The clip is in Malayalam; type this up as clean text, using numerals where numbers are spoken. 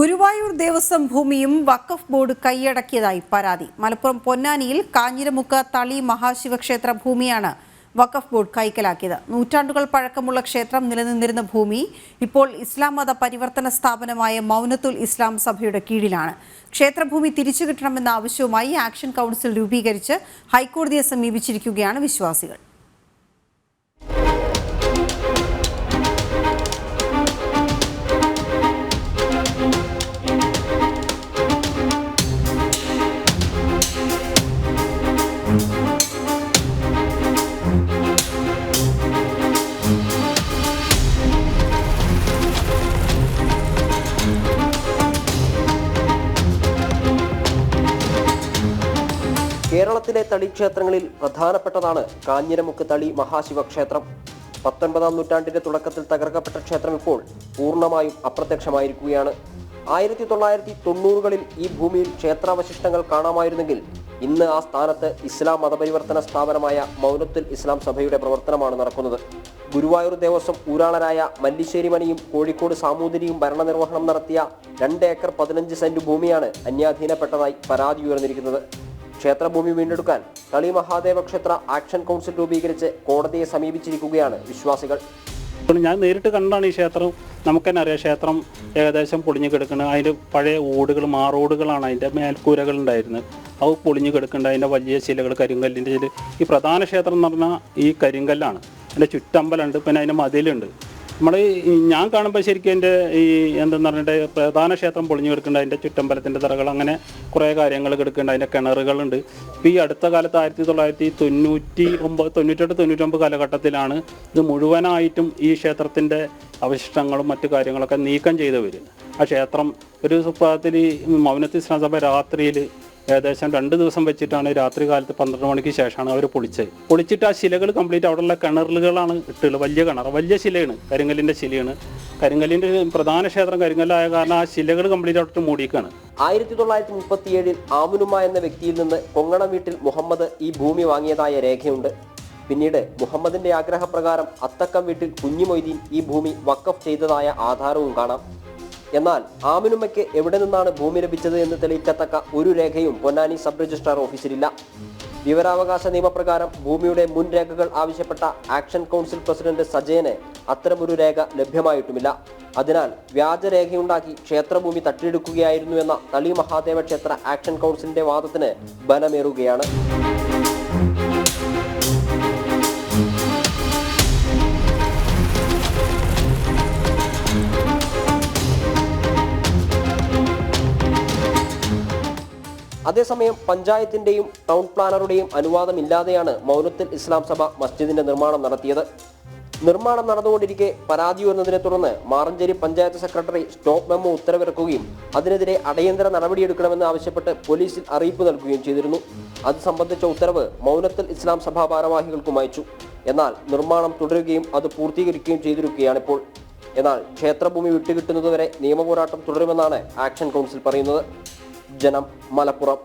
ഗുരുവായൂർ ദേവസ്വം ഭൂമിയും വഖഫ് ബോർഡ് കൈയടക്കിയതായി പരാതി. മലപ്പുറം പൊന്നാനിയിൽ കാഞ്ഞിരമുക്ക് തളി മഹാശിവക്ഷേത്ര ഭൂമിയാണ് വഖഫ് ബോർഡ് കൈക്കലാക്കിയത്. നൂറ്റാണ്ടുകൾ പഴക്കമുള്ള ക്ഷേത്രം നിലനിന്നിരുന്ന ഭൂമി ഇപ്പോൾ ഇസ്ലാം മത പരിവർത്തന സ്ഥാപനമായ മൗനത്തുൽ ഇസ്ലാം സഭയുടെ കീഴിലാണ്. ക്ഷേത്രഭൂമി തിരിച്ചു കിട്ടണമെന്ന ആവശ്യവുമായി ആക്ഷൻ കൗൺസിൽ രൂപീകരിച്ച് ഹൈക്കോടതിയെ സമീപിച്ചിരിക്കുകയാണ് വിശ്വാസികൾ. കേരളത്തിലെ തളിക്ഷേത്രങ്ങളിൽ പ്രധാനപ്പെട്ടതാണ് കാഞ്ഞിരമുക്ക് തളി മഹാശിവക്ഷേത്രം. 19-ാം നൂറ്റാണ്ടിന്റെ തുടക്കത്തിൽ തകർക്കപ്പെട്ട ക്ഷേത്രം ഇപ്പോൾ പൂർണ്ണമായും അപ്രത്യക്ഷമായിരിക്കുകയാണ്. 1990കളിൽ ഈ ഭൂമിയിൽ ക്ഷേത്രാവശിഷ്ടങ്ങൾ കാണാമായിരുന്നെങ്കിൽ ഇന്ന് ആ സ്ഥാനത്ത് ഇസ്ലാം മതപരിവർത്തന സ്ഥാപനമായ മൗനത്തുൽ ഇസ്ലാം സഭയുടെ പ്രവർത്തനമാണ് നടക്കുന്നത്. ഗുരുവായൂർ ദേവസ്വം ഊരാളരായ മല്ലിശ്ശേരി മണിയും കോഴിക്കോട് സാമൂതിരിയും ഭരണനിർവഹണം നടത്തിയ 2 ഏക്കർ 15 സെന്റ് ഭൂമിയാണ് അന്യാധീനപ്പെട്ടതായി പരാതി ഉയർന്നിരിക്കുന്നത്. ക്ഷേത്രഭൂമി വീണ്ടെടുക്കാൻ തളി മഹാദേവ ക്ഷേത്ര ആക്ഷൻ കൗൺസിൽ രൂപീകരിച്ച് കോടതിയെ സമീപിച്ചിരിക്കുകയാണ് വിശ്വാസികൾ. ഞാൻ നേരിട്ട് കണ്ടാണ് ഈ ക്ഷേത്രം. നമുക്ക് തന്നെ അറിയാം, ക്ഷേത്രം ഏകദേശം പൊളിഞ്ഞു കിടക്കുന്നത്. അതിൻ്റെ പഴയ ഓടുകൾ മാറോടുകളാണ്, അതിൻ്റെ മേൽക്കൂരകൾ ഉണ്ടായിരുന്നത്. അത് പൊളിഞ്ഞു കിടക്കുന്നുണ്ട്. അതിൻ്റെ വലിയ ശിലകൾ കരിങ്കല്ലിൻ്റെ ശില. ഈ പ്രധാന ക്ഷേത്രം എന്ന് പറഞ്ഞാൽ ഈ കരിങ്കല്ലാണ്. അതിൻ്റെ ചുറ്റമ്പലുണ്ട്, പിന്നെ അതിൻ്റെ മതിലുണ്ട്. ഞാൻ കാണുമ്പോൾ ശരിക്കും എൻ്റെ ഈ എന്തെന്ന് പറഞ്ഞിട്ട് പ്രധാന ക്ഷേത്രം പൊളിഞ്ഞു കിടക്കുന്നുണ്ട്. അതിൻ്റെ ചുറ്റമ്പലത്തിൻ്റെ തറകൾ, അങ്ങനെ കുറേ കാര്യങ്ങൾ കിടക്കുന്നുണ്ട്. അതിൻ്റെ കിണറുകളുണ്ട്. ഇപ്പോൾ ഈ അടുത്ത കാലത്ത് 1998-99 കാലഘട്ടത്തിലാണ് ഇത് മുഴുവനായിട്ടും ഈ ക്ഷേത്രത്തിൻ്റെ അവശിഷ്ടങ്ങളും മറ്റു കാര്യങ്ങളൊക്കെ നീക്കം ചെയ്തവർ. ആ ക്ഷേത്രം ഒരു സുപ്രഭാതത്തിൽ മൗനത്തുൽ ഇസ്ലാം സഭ രാത്രിയിൽ ഏകദേശം 2 ദിവസം വെച്ചിട്ടാണ്, രാത്രി കാലത്ത് 12 മണിക്ക് ശേഷമാണ് അവർ പൊളിച്ചിട്ട് ആ ശിലകൾ കംപ്ലീറ്റ് അവിടെയുള്ള കിണറുകളാണ് ഇട്ടുള്ളത്. വലിയ കിണർ, വലിയ ശിലയാണ്, കരിങ്കല്ലിൻ്റെ ശിലയാണ്. കരിങ്കല്ലിൻ്റെ പ്രധാന ക്ഷേത്രം കരിങ്കല്ലായ കാരണം ആ ശിലകൾ കംപ്ലീറ്റ് അവിടെ മൂടിക്കാണ്. 1937-ൽ ആമുനുമ എന്ന വ്യക്തിയിൽ നിന്ന് കൊങ്ങണം വീട്ടിൽ മുഹമ്മദ് ഈ ഭൂമി വാങ്ങിയതായ രേഖയുണ്ട്. പിന്നീട് മുഹമ്മദിന്റെ ആഗ്രഹപ്രകാരം അത്തക്കം വീട്ടിൽ കുഞ്ഞിമൊയ്തീൻ ഈ ഭൂമി വഖഫ് ചെയ്തതായ ആധാരവും കാണാം. എന്നാൽ ആമിനുമ്മയ്ക്ക് എവിടെ നിന്നാണ് ഭൂമി ലഭിച്ചത് എന്ന് തെളിയിക്കത്തക്ക ഒരു രേഖയും പൊന്നാനി സബ് രജിസ്ട്രാർ ഓഫീസിലില്ല. വിവരാവകാശ നിയമപ്രകാരം ഭൂമിയുടെ മുൻ രേഖകൾ ആവശ്യപ്പെട്ട ആക്ഷൻ കൗൺസിൽ പ്രസിഡന്റ് സജയന് അത്തരമൊരു രേഖ ലഭ്യമായിട്ടുമില്ല. അതിനാൽ വ്യാജരേഖയുണ്ടാക്കി ക്ഷേത്രഭൂമി തട്ടിയെടുക്കുകയായിരുന്നു എന്ന തളി മഹാദേവ ക്ഷേത്ര ആക്ഷൻ കൗൺസിലിന്റെ വാദത്തിന് ബലമേറുകയാണ്. അതേസമയം പഞ്ചായത്തിന്റെയും ടൗൺ പ്ലാനറുടെയും അനുവാദമില്ലാതെയാണ് മൗനത്തുൽ ഇസ്ലാം സഭ മസ്ജിദിന്റെ നിർമ്മാണം നടത്തിയത്. നിർമ്മാണം നടന്നുകൊണ്ടിരിക്കെ പരാതി വന്നതിനെ തുടർന്ന് Maranchery panchayat secretary stop memo ഉത്തരവിറക്കുകയും അതിനെതിരെ അടിയന്തര നടപടിയെടുക്കണമെന്ന് ആവശ്യപ്പെട്ട് പോലീസിൽ അറിയിപ്പ് നൽകുകയും ചെയ്തിരുന്നു. അത് സംബന്ധിച്ച ഉത്തരവ് മൗനത്തുൽ ഇസ്ലാം സഭാ ഭാരവാഹികൾക്കും അയച്ചു. എന്നാൽ നിർമ്മാണം തുടരുകയും അത് പൂർത്തീകരിക്കുകയും ചെയ്തിരിക്കുകയാണിപ്പോൾ. എന്നാൽ ക്ഷേത്രഭൂമി വിട്ടുകിട്ടുന്നതുവരെ നിയമപോരാട്ടം തുടരുമെന്നാണ് ആക്ഷൻ കൗൺസിൽ പറയുന്നത്. ജനം, മലപ്പുറം.